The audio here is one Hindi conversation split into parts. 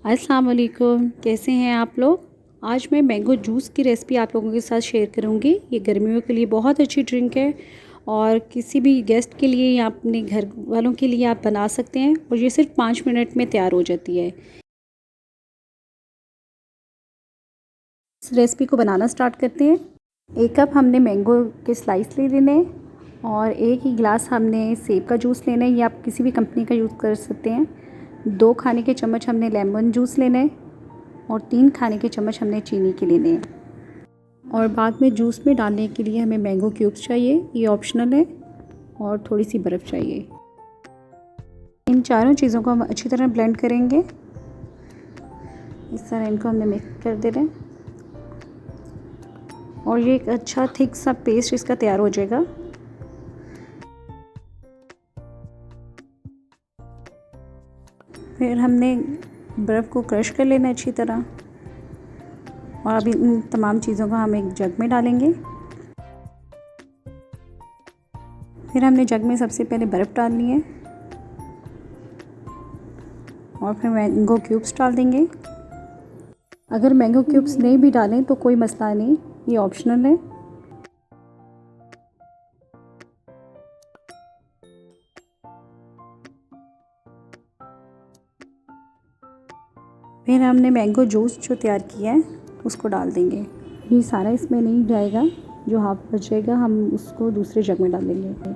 अस्सलाम वालेकुम, कैसे हैं आप लोग। आज मैं मैंगो जूस की रेसिपी आप लोगों के साथ शेयर करूंगी। ये गर्मियों के लिए बहुत अच्छी ड्रिंक है और किसी भी गेस्ट के लिए या अपने घर वालों के लिए आप बना सकते हैं और ये सिर्फ 5 मिनट में तैयार हो जाती है। इस रेसिपी को बनाना स्टार्ट करते हैं। 1 कप हमने मैंगो के स्लाइस ले लेने हैं और 1 ही गिलास हमने सेब का जूस लेना है, या आप किसी भी कंपनी का यूज़ कर सकते हैं। 2 खाने के चम्मच हमने लेमन जूस लेना है और 3 खाने के चम्मच हमने चीनी के लेने हैं। और बाद में जूस में डालने के लिए हमें मैंगो क्यूब्स चाहिए, ये ऑप्शनल है, और थोड़ी सी बर्फ़ चाहिए। इन चारों चीज़ों को हम अच्छी तरह ब्लेंड करेंगे। इस तरह इनको हमने मिक्स कर देना है और ये एक अच्छा थिक सा पेस्ट इसका तैयार हो जाएगा। फिर हमने बर्फ़ को क्रश कर लेना अच्छी तरह और अभी इन तमाम चीज़ों को हम एक जग में डालेंगे। फिर हमने जग में सबसे पहले बर्फ़ डालनी है और फिर मैंगो क्यूब्स डाल देंगे। अगर मैंगो क्यूब्स नहीं भी डालें तो कोई मसला नहीं, ये ऑप्शनल है। फिर हमने मैंगो जूस जो तैयार किया है उसको डाल देंगे। ये सारा इसमें नहीं जाएगा, जो हाफ बचेगा हम उसको दूसरे जग में डाल देंगे।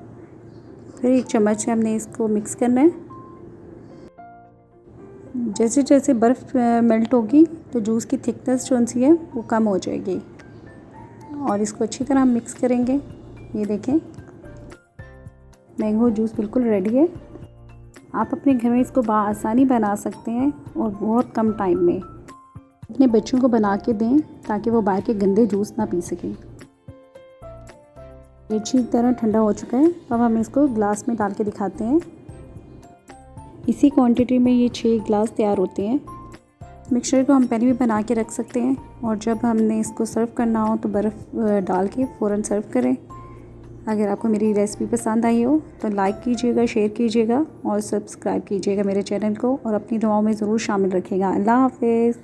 फिर 1 चम्मच से हमने इसको मिक्स करना है। जैसे जैसे बर्फ़ मेल्ट होगी तो जूस की थिकनेस जो सी है वो कम हो जाएगी और इसको अच्छी तरह हम मिक्स करेंगे। ये देखें, मैंगो जूस बिल्कुल रेडी है। आप अपने घर में इसको आसानी बना सकते हैं और बहुत कम टाइम में। अपने बच्चों को बना के दें ताकि वो बाहर के गंदे जूस ना पी सकें। ये अच्छी तरह ठंडा हो चुका है, अब हम इसको ग्लास में डाल के दिखाते हैं। इसी क्वांटिटी में ये 6 गिलास तैयार होते हैं। मिक्सचर को हम पहले भी बना के रख सकते हैं और जब हमने इसको सर्व करना हो तो बर्फ़ डाल के फ़ौरन सर्व करें। अगर आपको मेरी रेसिपी पसंद आई हो तो लाइक कीजिएगा, शेयर कीजिएगा और सब्सक्राइब कीजिएगा मेरे चैनल को और अपनी दुआओं में ज़रूर शामिल रखिएगा। अल्लाह हाफ़िज़।